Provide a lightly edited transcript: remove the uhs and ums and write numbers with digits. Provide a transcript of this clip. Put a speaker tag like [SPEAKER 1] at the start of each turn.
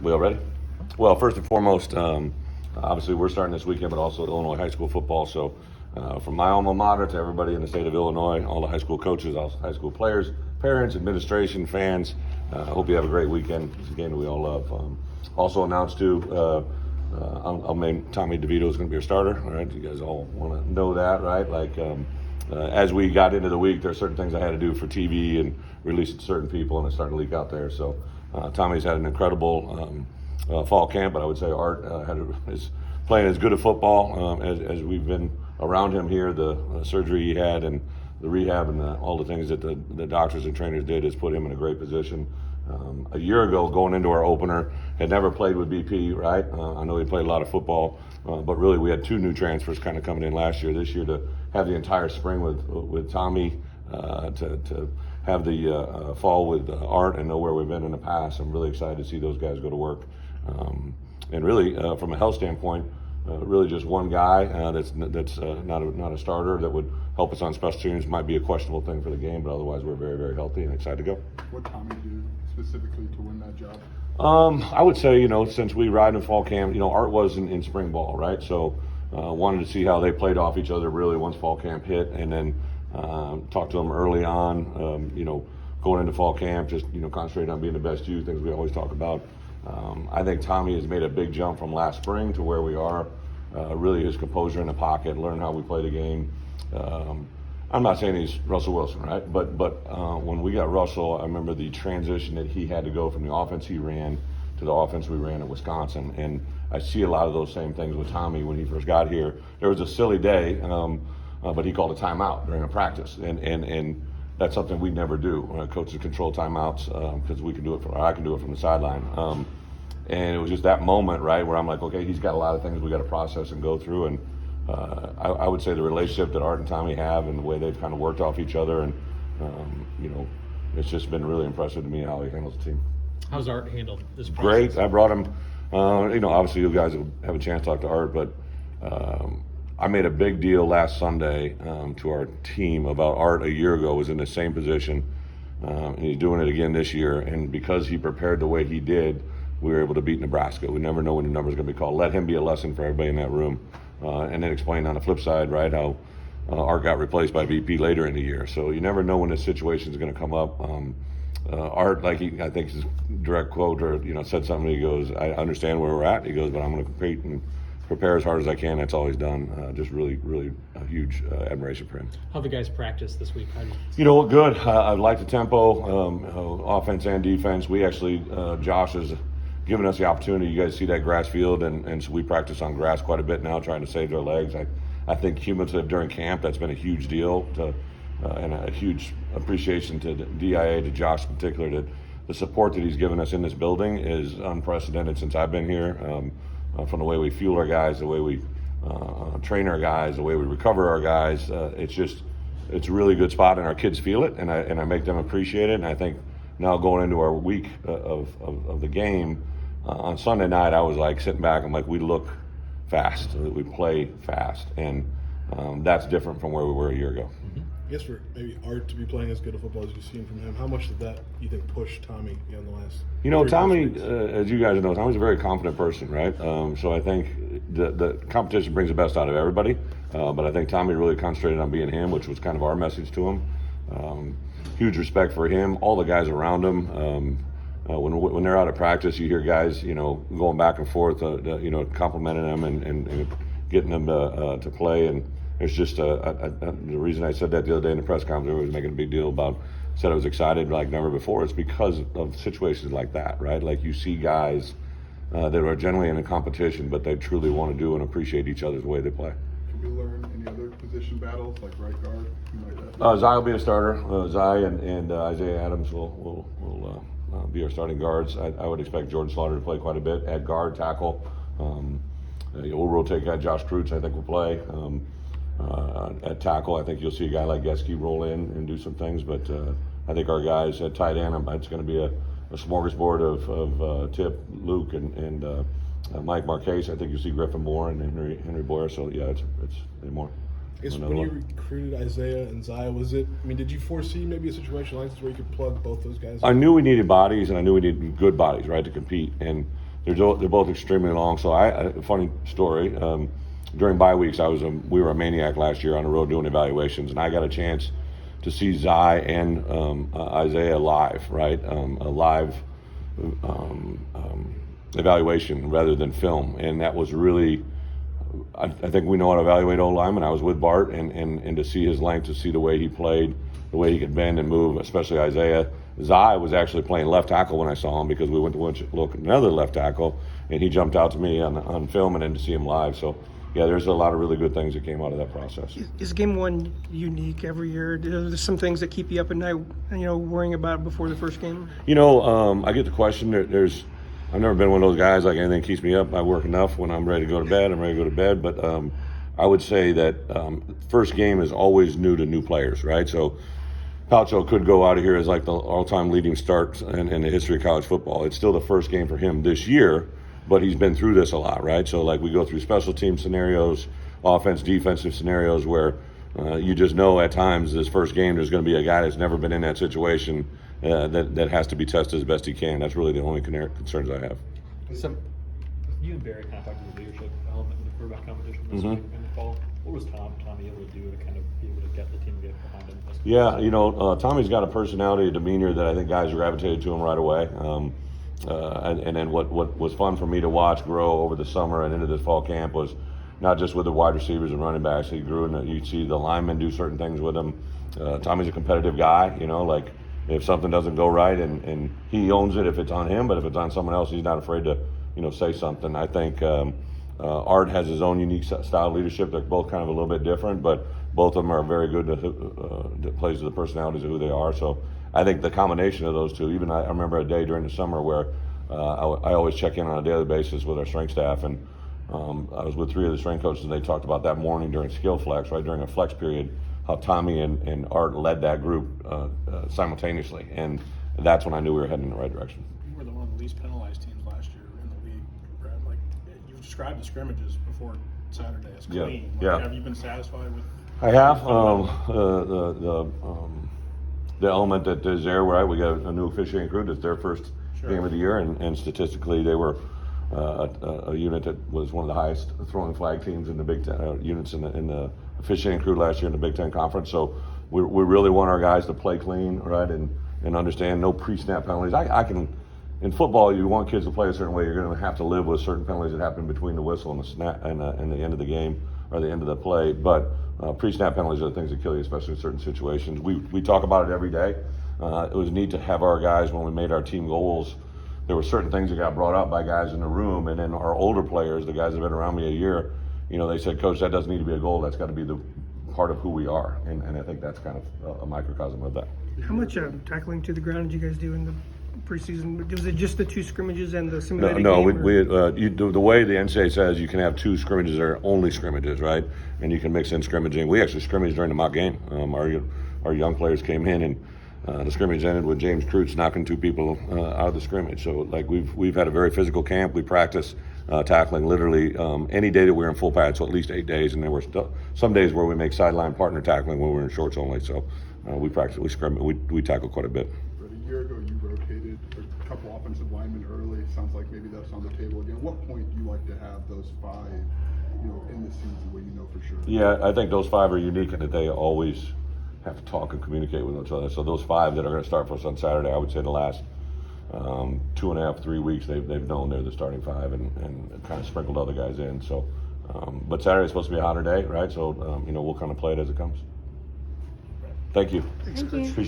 [SPEAKER 1] We all ready? Well, first and foremost, obviously we're starting this weekend, but also Illinois high school football. So from my alma mater to everybody in the state of Illinois, all the high school coaches, all high school players, parents, administration, fans, I hope you have a great weekend. It's a game that we all love. Also announced too, I'll name Tommy DeVito is going to be our starter. All right, you guys all want to know that, right? As we got into the week, there are certain things I had to do for TV and release it to certain people, and it's starting to leak out there. So Tommy's had an incredible fall camp, but I would say Art is playing as good a football as we've been around him here. The surgery he had and the rehab and all the things that the doctors and trainers did has put him in a great position. A year ago, going into our opener, had never played with BP, right? I know he played a lot of football, but really we had two new transfers kind of coming in last year. This year to have the entire spring with Tommy, to have the fall with Art and know where we've been in the past. I'm really excited to see those guys go to work. And really, from a health standpoint, really just one guy that's not a starter that would help us on special teams. Might be a questionable thing for the game, but otherwise we're very, very healthy and excited to go.
[SPEAKER 2] What Tommy do specifically to win that job?
[SPEAKER 1] I would say, since we ride in fall camp, Art was in spring ball, right? So wanted to see how they played off each other really once fall camp hit, and then talk to them early on, going into fall camp, just, concentrating on being the best you, things we always talk about. I think Tommy has made a big jump from last spring to where we are. Really his composure in the pocket, learn how we play the game. I'm not saying he's Russell Wilson, right? But when we got Russell, I remember the transition that he had to go from the offense he ran to the offense we ran at Wisconsin. And I see a lot of those same things with Tommy when he first got here. There was a silly day, but he called a timeout during a practice. And that's something we never do. Coaches control timeouts because we can do it, I can do it from the sideline. And it was just that moment, right, where I'm like, okay, he's got a lot of things we got to process and go through. And I would say the relationship that Art and Tommy have and the way they've kind of worked off each other, and it's just been really impressive to me how he handles the team.
[SPEAKER 3] How's Art handled this process?
[SPEAKER 1] Great. I brought him. Obviously you guys will have a chance to talk to Art, but I made a big deal last Sunday to our team about Art a year ago was in the same position, and he's doing it again this year. And because he prepared the way he did, we were able to beat Nebraska. We never know when the number's going to be called. Let him be a lesson for everybody in that room, and then explain on the flip side, right, how Art got replaced by BP later in the year. So you never know when this situation is going to come up. Art, I think his direct quote, or said something. He goes, "I understand where we're at." He goes, "But I'm going to compete and prepare as hard as I can." That's all he's done. Just really, really a huge admiration for him.
[SPEAKER 3] How have the guys practiced this week?
[SPEAKER 1] Good. I like the tempo, offense and defense. We actually, Josh has given us the opportunity. You guys see that grass field, and so we practice on grass quite a bit now, trying to save their legs. I think cumulative during camp, that's been a huge deal, and a huge appreciation to the DIA, to Josh in particular, that the support that he's given us in this building is unprecedented since I've been here. From the way we fuel our guys, the way we train our guys, the way we recover our guys, it's a really good spot, and our kids feel it, and I make them appreciate it. And I think now going into our week of the game, on Sunday night, I was like sitting back, I'm like, we look fast, we play fast, and that's different from where we were a year ago.
[SPEAKER 3] Mm-hmm.
[SPEAKER 4] I guess for maybe Art to be playing as good a football as you've seen from him, how much did that, you think, push Tommy in the last?
[SPEAKER 1] Tommy, as you guys know, Tommy's a very confident person, right? So I think the competition brings the best out of everybody, but I think Tommy really concentrated on being him, which was kind of our message to him. Huge respect for him, all the guys around him. When they're out of practice, you hear guys, going back and forth, complimenting them and getting them to play. And it's just the reason I said that the other day in the press conference, I was making a big deal about, said I was excited like never before. It's because of situations like that, right? Like you see guys that are generally in a competition, but they truly want to do and appreciate each other's way they play.
[SPEAKER 2] Can we learn any other position battles like right guard?
[SPEAKER 1] Zai will be a starter. Zai and Isaiah Adams will be our starting guards. I would expect Jordan Slaughter to play quite a bit at guard, tackle. We'll rotate guy Josh Kreutz, I think, will play. At tackle, I think you'll see a guy like Geske roll in and do some things, but I think our guys at tight end, it's going to be a smorgasbord of Tip, Luke, and Mike Marquez. I think you'll see Griffin Moore and Henry Boyer. So yeah, it's more.
[SPEAKER 4] I guess when you recruited Isaiah and Zaya, did you foresee maybe a situation like this where you could plug both those guys in?
[SPEAKER 1] I knew we needed bodies, and I knew we needed good bodies, right, to compete. And they're both extremely long. So funny story. During bye weeks, we were a maniac last year on the road doing evaluations, and I got a chance to see Zai and Isaiah live, right? A live evaluation rather than film, and that was really. I think we know how to evaluate old linemen. I was with Bart, and to see his length, to see the way he played, the way he could bend and move, especially Isaiah. Zai was actually playing left tackle when I saw him because we went to look at another left tackle, and he jumped out to me on film and then to see him live. So, yeah, there's a lot of really good things that came out of that process.
[SPEAKER 5] Is game one unique every year? There's some things that keep you up at night, worrying about before the first game?
[SPEAKER 1] I get the question. I've never been one of those guys like anything keeps me up. I work enough. When I'm ready to go to bed, I'm ready to go to bed. But I would say that first game is always new to new players, right? So Palcho could go out of here as like the all-time leading start in the history of college football. It's still the first game for him this year, but he's been through this a lot, right? So like we go through special team scenarios, offense, defensive scenarios where you just know at times this first game there's going to be a guy that's never been in that situation that has to be tested as best he can. That's really the only concerns I have.
[SPEAKER 3] So, you and Barry kind of talked about the leadership element in the quarterback competition this week in the fall. What was Tommy able to do to kind of be able to get the team to get behind him?
[SPEAKER 1] Yeah, Tommy's got a personality, a demeanor that I think guys gravitated to him right away. And then what was fun for me to watch grow over the summer and into this fall camp was not just with the wide receivers and running backs. He grew, and you'd see the linemen do certain things with him. Tommy's a competitive guy, like if something doesn't go right, and he owns it if it's on him, but if it's on someone else, he's not afraid to, say something. I think Art has his own unique style of leadership. They're both kind of a little bit different, but both of them are very good that plays to the personalities of who they are. So I think the combination of those two, even I remember a day during the summer where I always check in on a daily basis with our strength staff, and I was with 3 of the strength coaches, and they talked about that morning during skill flex, right, during a flex period, how Tommy and Art led that group simultaneously, and that's when I knew we were heading in the right direction.
[SPEAKER 6] You were one of the least penalized teams last year in the league, Brad. Like, you've described the scrimmages before Saturday as clean.
[SPEAKER 1] Yeah.
[SPEAKER 6] Have you been satisfied with?
[SPEAKER 1] I have. The element that is there, right? We got a new officiating crew. That's their first game of the year, and statistically, they were a unit that was one of the highest throwing flag teams in the Big Ten units in the officiating crew last year in the Big Ten Conference. So we really want our guys to play clean, right, and understand no pre-snap penalties. I can. In football, you want kids to play a certain way. You're going to have to live with certain penalties that happen between the whistle and the snap and the end of the game or the end of the play. But pre-snap penalties are the things that kill you, especially in certain situations. We talk about it every day. It was neat to have our guys, when we made our team goals, there were certain things that got brought up by guys in the room, and then our older players, the guys that have been around me a year, they said, Coach, that doesn't need to be a goal. That's got to be the part of who we are. And I think that's kind of a microcosm of that.
[SPEAKER 5] How much tackling to the ground did you guys do in the preseason? Was it just the 2 scrimmages and the simulated
[SPEAKER 1] No,
[SPEAKER 5] game?
[SPEAKER 1] you do the way the NCAA says you can have 2 scrimmages that are only scrimmages, right? And you can mix in scrimmaging. We actually scrimmaged during the mock game. Our young players came in, and the scrimmage ended with James Kreutz knocking 2 people out of the scrimmage. So like we've had a very physical camp. We practice tackling literally any day that we're in full pads, so at least 8 days, and there were some days where we make sideline partner tackling when we're in shorts only. So we practice, we scrimmage, we tackle quite a bit.
[SPEAKER 2] But a year ago, you rotated a couple offensive linemen early. Sounds like maybe that's on the table again. At what point do you like to have those 5, in the season where you know for sure?
[SPEAKER 1] Yeah, I think those 5 are unique in that they always have to talk and communicate with each other. So those 5 that are going to start for us on Saturday, I would say the last 2.5, 3 weeks, they've known they're the starting 5 and kind of sprinkled other guys in. So, but Saturday's supposed to be a hotter day, right? So, we'll kind of play it as it comes. Thank you.
[SPEAKER 7] Thank you.
[SPEAKER 1] Appreciate it.